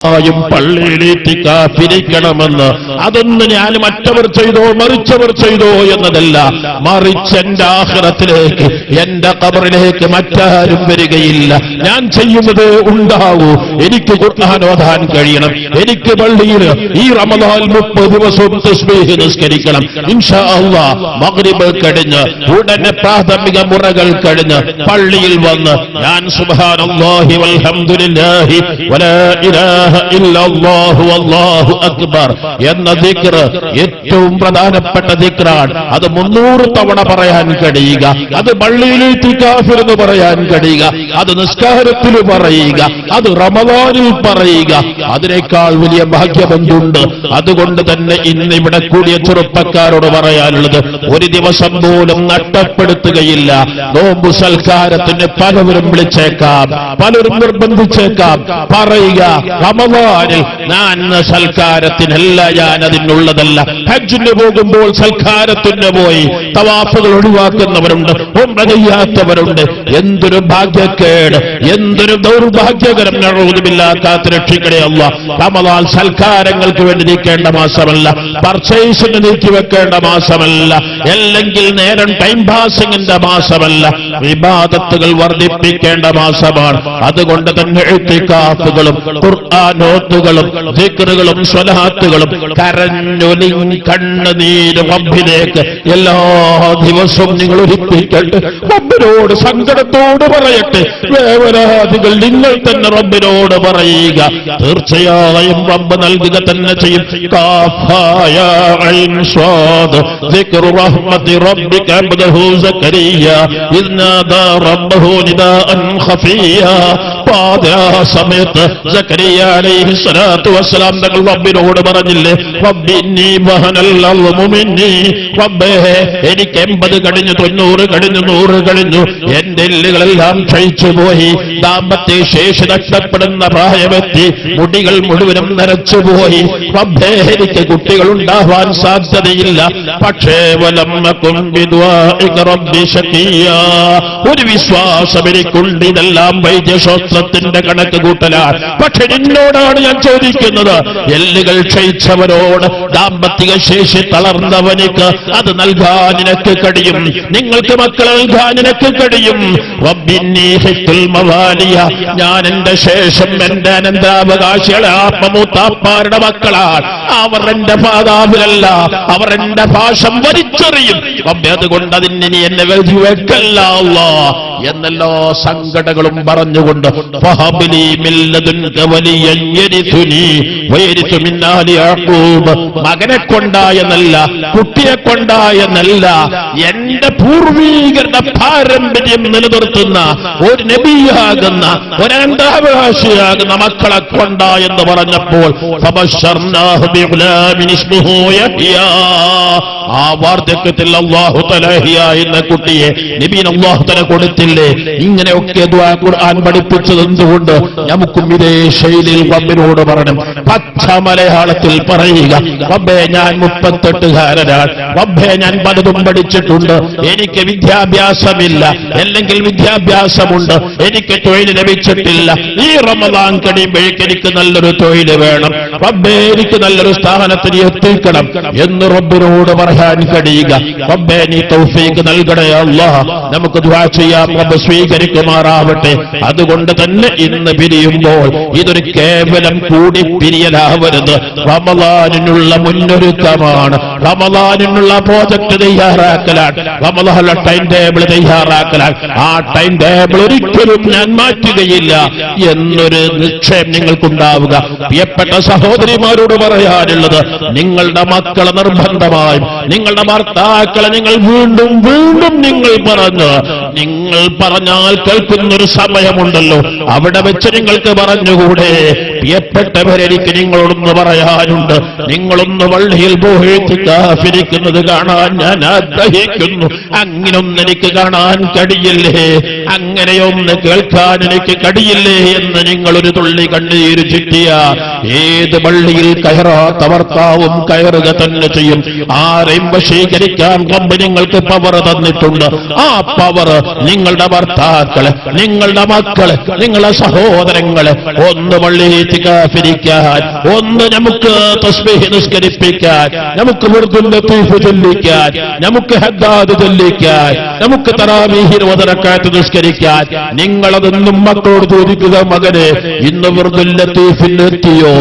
പള്ളിയിൽ ഇത്തിക്കാഫിരിക്കണമെന്ന് അതൊന്ന് ഞാൻ മറ്റവർ ചെയ്തോ മറിച്ചവർ ചെയ്തോ എന്നതല്ല, മറിച്ച് എന്റെ ആഖിറത്തിലേക്ക് എന്റെ ഖബറിലേക്ക് മറ്റാരും വരികയില്ല. ഞാൻ ചെയ്യുന്നത് ഉണ്ടാവൂ. എനിക്ക് ഖുർആൻ ഓതാൻ കഴിയണം. എനിക്ക് പള്ളിയിൽ ഈ റമദാൻ 30 ദിവസവും തസ്ബീഹ് നിസ്കരിക്കണം. ഇൻഷാ അല്ലാഹ് മഗ്രിബ് കഴിഞ്ഞ് ഉടനെ പ്രാഥമിക മുറകൾ കഴിഞ്ഞ് പള്ളിയിൽ വന്ന് ഞാൻ സുബ്ഹാനല്ലാഹി വൽഹംദുലില്ലാഹി വലാ ഇലാഹ ഇല്ലല്ലാഹു വല്ലാഹു അക്ബർ എന്ന ദിക്ർ ഏറ്റവും പ്രധാനപ്പെട്ട ദിക്റാണ്. അത് 300 തവണ പറയാൻ കഴിയുക, അത് പള്ളിയിൽ ഇത്തികാഫ് എന്ന് പറയാൻ കഴിയുക, അത് നിസ്കാരത്തിൽ പറയുക, അത് റമദാനിൽ പറയുക. അതിനേക്കാൾ വലിയ ഭാഗ്യമെന്തുണ്ട്? അതുകൊണ്ട് തന്നെ ഇന്നിവിടെ കൂടിയ ചെറുപ്പക്കാരോട് പറയാനുള്ളത്, ഒരു ദിവസം പോലും നഷ്ടപ്പെടുത്തുകയില്ല. നോമ്പ് സൽക്കാരത്തിന് പലവരും വിളിച്ചേക്കാം, പലരും നിർബന്ധിച്ചേക്കാം. പറയുക, റമദാനിൽ ഞാൻ സൽക്കാരത്തിനല്ല, ഞാൻ അതിനുള്ളതല്ല. ഹജ്ജിന് പോകുമ്പോൾ സൽക്കാരത്തിന് പോയി തവാഫുകൾ ഒഴിവാക്കുന്നവരുണ്ട്, ഉംറ ചെയ്യാത്തവരുണ്ട്. എന്തൊരു ഭാഗ്യക്കേട്, എന്തൊരു ദൗർഭാഗ്യകരം. നഊദുബില്ലാഹ് രക്ഷിക്കണേ അല്ലാഹ്. റമദാൻ സൽക്കാരങ്ങൾക്ക് വേണ്ടി നീക്കേണ്ട മാസമല്ല, പർച്ചേസിന് നീക്കി വെക്കേണ്ട മാസമല്ല, അല്ലെങ്കിൽ നേരം ടൈം പാസിംഗിന്റെ മാസമല്ല, ഇബാദത്തുകൾ വർദ്ധിപ്പിക്കേണ്ട മാസമാണ്. അതുകൊണ്ട് തന്നെ ഇത്തികാഫുകളും ഖുർആനോത്തുകളും ദിക്റുകളും സ്വലാത്തുകളും കരഞ്ഞൊലിഞ്ഞ് കണ്ണുനീര് റബ്ബിലേക്ക് എല്ലാ ദിവസവും നിങ്ങൾ ഒരുപ്പിക്കട്ടെ. റബ്ബിനോട് സങ്കടത്തോട് പറയട്ടെ. വേവലാദികൾ നിങ്ങൾ തന്നെ റബ്ബിനോട് പറയുക. തീർച്ചയായും റബ്ബ് നൽകുക തന്നെ ചെയ്യും. കാഫായ ഐൻ സ്വാദ് ദിക്റു റഹ്മത്തി റബ്ബിക അബ്ദഹു സക്കരിയ ഇദ് നാദാ റബ്ബഹു നിദാഅൻ ഖഫിയ. സമയത്ത് സക്കരിയ അലൈഹി സ്വലാത്തു വസ്സലാം തങ്ങൾ റബ്ബിനോട് പറഞ്ഞില്ലേ, റബ്ബി ഇന്നി വഹനൽ അൽമു മിന്നി. റബ്ബേ, എനിക്ക് 80 കഴിഞ്ഞു, 90 കഴിഞ്ഞു, 100 കഴിഞ്ഞു, എന്റെ എല്ലുകളെല്ലാം ക്ഷയിച്ചുപോയി, ദാമ്പത്യ ശേഷി നഷ്ടപ്പെടുന്ന പ്രായമെത്തി, മുടികൾ മുഴുവനും നരച്ചുപോയി. റബ്ബേ, എനിക്ക് കുട്ടികൾ ഉണ്ടാവാൻ സാധ്യതയില്ല. പക്ഷേ വലം അകും ബിദുആഇക റബ്ബി ശഖിയ. ഒരു വിശ്വാസം എനിക്കുണ്ട്, ഇതെല്ലാം വൈദ്യശാസ്ത്രത്തിന്റെ കണക്ക് കൂട്ടലാണ്. പക്ഷെ നിന്നോടാണ് ഞാൻ ചോദിക്കുന്നത്. എല്ലുകൾ ക്ഷയിച്ചവരോട്, ദാമ്പത്തിക ശേഷി തളർന്നവനിക്ക് അത് നൽകാൻ നിനക്ക് കഴിയും. നിങ്ങൾക്ക് മക്കളെ നൽകാൻ നിനക്ക് കഴിയും. റബ്ബിന്നി ഹിത്തുൽ മവാലിയ. ഞാൻ എന്റെ ശേഷം എന്റെ അനന്തരാവകാശികളെ ആത്മമൂത്താപ്പാരുടെ മക്കളാണ്. അവർ എന്റെ പാതാവിലല്ല, അവർ എന്റെ ഭാഷം വലിച്ചെറിയും. റബ്ബേ, അതുകൊണ്ട് അതിന് നീ എന്നെ വെറുതെ വെക്കല്ല അല്ലാഹ് എന്നെല്ലാ സങ്കടങ്ങളും പറഞ്ഞുകൊണ്ട് ഫഹബിലി മിൻ ലദുൻക വലിയൻ യരിസുനി വയരിസു മിൻ ആലി യഅഖൂബ്. മകനെ കൊണ്ടായെന്നല്ല, കുട്ടിയെ കൊണ്ടായെന്നല്ല, എന്റെ പൂർവീകരുടെ പാരമ്പര്യം നിലനിർത്തുന്ന ഒരു നബിയാകുന്ന ഒരു അനന്തരാവകാശിയാകുന്ന മക്കളെ കൊണ്ടായെന്ന് പറഞ്ഞപ്പോൾ ഫബശർനാഹു ബിഗുലാമിൻ ഇസ്മുഹു യഹ്യ. ആ വാർദ്ധക്യത്തിൽ അല്ലാഹു തആല യഹ്യ എന്ന കുട്ടിയെ നബിയെ അല്ലാഹു തആല കൊടുത്തില്ലേ. ഇങ്ങനെയൊക്കെ ദുആ ഖുർആൻ പഠിപ്പിച്ചത് എന്തുകൊണ്ട്? നമുക്കും ഇതേ ശൈലിയിൽ റബ്ബിനോട് പറയണം. പച്ച മലയാളത്തിൽ പറയുക, റബ്ബേ, ഞാൻ 38കാരനാണ്. റബ്ബേ, ഞാൻ പലതും പഠിച്ചിട്ടുണ്ട്, എനിക്ക് വിദ്യാഭ്യാസമില്ല, അല്ലെങ്കിൽ വിദ്യാഭ്യാസമുണ്ട്, എനിക്ക് തൊഴിൽ ലഭിച്ചിട്ടില്ല. ഈ റമദാൻ കഴിയുമ്പോഴേക്ക് എനിക്ക് നല്ലൊരു തൊഴിൽ വേണം. റബ്ബേ, എനിക്ക് നല്ലൊരു സ്ഥാനത്തിന് എത്തിക്കണം എന്ന് റബ്ബിനോട് പറയാൻ കഴിയുക. റബ്ബേ, നീ തൗഫീഖ് നൽകണേ അല്ലാഹ്. നമുക്ക് ദുആ ചെയ്യാം, റബ്ബ് സ്വീകരിക്കുമാറാവട്ടെ. അതുകൊണ്ട് തന്നെ ഇന്ന് പിരിയുമ്പോൾ ഇതൊരു കേവലം കൂടി പിരിയലാവരുത്. റമദാനിനുള്ള മുന്നൊരുക്കമാണ്, റമദാനിനുള്ള പ്രോജക്ട് തയ്യാറാക്കലാണ്, റമദാനിലെ ടൈം ടേബിൾ തയ്യാറാക്കലാണ്. ആ ടൈം ടേബിൾ ഒരിക്കലും ഞാൻ മാറ്റുകയില്ല എന്നൊരു നിശ്ചയം നിങ്ങൾക്കുണ്ടാവുക. പ്രിയപ്പെട്ട സഹോദരിമാരോട് പറയാനുള്ളത്, നിങ്ങളുടെ മക്കളെ നിർബന്ധമായും, നിങ്ങളുടെ ഭർത്താക്കളെ നിങ്ങൾ വീണ്ടും വീണ്ടും നിങ്ങൾ പറഞ്ഞാൽ കേൾക്കുന്നൊരു സമയമുണ്ടല്ലോ, അവിടെ വെച്ച് നിങ്ങൾക്ക് പറഞ്ഞുകൂടെ? പ്രിയപ്പെട്ടവരെനിക്ക് നിങ്ങളോടൊന്ന് പറയാനുണ്ട്. നിങ്ങളൊന്ന് പള്ളിയിൽ പോയി ഇത്തികാഫിരിക്കുന്നത് കാണാൻ ഞാൻ ആഗ്രഹിക്കുന്നു. അങ്ങനൊന്നും എനിക്ക് കാണാൻ കഴിയില്ലേ, അങ്ങനെയൊന്ന് കേൾക്കാൻ എനിക്ക് കഴിയില്ലേ എന്ന് നിങ്ങളൊരു തുള്ളി കണ്ണീര് ചുറ്റിയ ഏത് പള്ളിയിൽ കയറാത്ത ഭർത്താവും കയറുക തന്നെ ചെയ്യും. ആരെയും വശീകരിക്കാൻ റബ്ബ് നിങ്ങൾക്ക് പവർ തന്നിട്ടുണ്ട്. ആ പവർ നിങ്ങളുടെ നിങ്ങളുടെ ഭർത്താക്കള്, നിങ്ങളുടെ മക്കള്, നിങ്ങളുടെ സഹോദരങ്ങള് ഒന്ന് പള്ളിയിൽ ഇത്തികാഫിരിക്കാൻ, ഒന്ന് നമുക്ക് തസ്ബീഹ് നിസ്കരിപ്പിക്കാൻ, നമുക്ക് വിർദുൽ ലത്തീഫ് ചൊല്ലിക്കാൻ, നമുക്ക് ഹദ്ദാദ് ചൊല്ലിക്കാൻ, നമുക്ക് തറാവീഹിന് 1 റക്അത്ത് നിസ്കരിക്കാൻ. നിങ്ങളതൊന്നും മക്കളോട് ചോദിക്കുക, മകനെ ഇന്ന് വിർദുൽ ലത്തീഫിന് എത്തിയോ,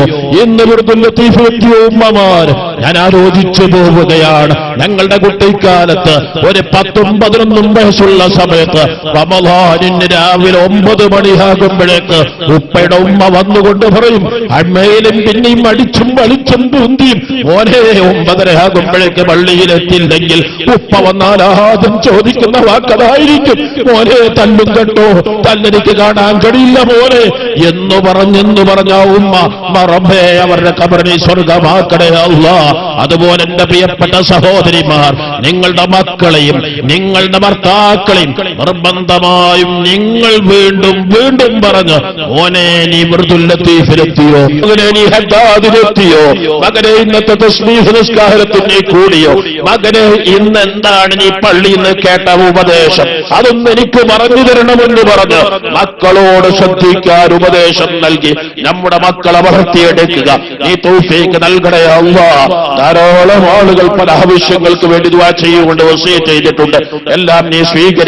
ഇന്ന് വിർദുൽ ലത്തീഫ് എത്തിയോ ഉമ്മമാർ? ഞാൻ ആലോചിച്ചു പോവുകയാണ്. ഞങ്ങളുടെ കുട്ടിക്കാലത്ത് ഒരു 10-11 വയസ്സുള്ള സമയത്ത് റമളാനിന് രാവിലെ 9 മണിയാകുമ്പോഴേക്ക് ഉപ്പയുടെ ഉമ്മ വന്നുകൊണ്ട് പറയും, അമ്മയിലും പിന്നെയും അടിച്ചും വളിച്ചും പൂന്തിയും, മോനെ 9:30 ആകുമ്പോഴേക്ക് പള്ളിയിലെത്തില്ലെങ്കിൽ ഉപ്പ വന്നാൽ ആദ്യം ചോദിക്കുന്ന വാക്കതായിരിക്കും, മോനെ തല്ലും കേട്ടോ, തല്ലെനിക്ക് കാണാൻ കഴിയില്ല മോനെ എന്ന് പറഞ്ഞ ഉമ്മ റബ്ബേ അവരുടെ ഖബറിനെ സ്വർഗമാക്കണേ അല്ലാ. അതുപോലെ എന്റെ പ്രിയപ്പെട്ട സഹോദരിമാർ, നിങ്ങളുടെ മക്കളെയും നിങ്ങളുടെ ഭർത്താക്കളെയും നിർബന്ധമായും നിങ്ങൾ വീണ്ടും വീണ്ടും പറഞ്ഞ്, മോനെ നീ വിർദുൽ ലത്തീഫിലെത്തിയോ, മകനെ നീ ഹദ്ദാദിലെത്തിയോ, മകനെ ഇന്നത്തെ തസ്ബീഹ് നിസ്കാരത്തിന് കൂടിയോ, മകനെ ഇന്ന് എന്താണ് നീ പള്ളിയിൽ നിന്ന് കേട്ട ഉപദേശം, അതൊന്നും എനിക്ക് പറഞ്ഞു തരണമെന്ന് പറഞ്ഞ് മക്കളോട് ശ്രദ്ധിക്കാൻ ഉപദേശം നൽകി നമ്മുടെ മക്കളെ വളർത്തിയെടുക്കുക. നീ തൗഫീഖ് നൽകണേ അല്ലാഹ്. ധാരാളം ആളുകൾ പല ആവശ്യങ്ങൾക്ക് വേണ്ടി ദുആ ചെയ്തുകൊണ്ട് വസിയത്ത് ചെയ്തിട്ടുണ്ട്. എല്ലാം നീ സ്വീകരിക്കുക.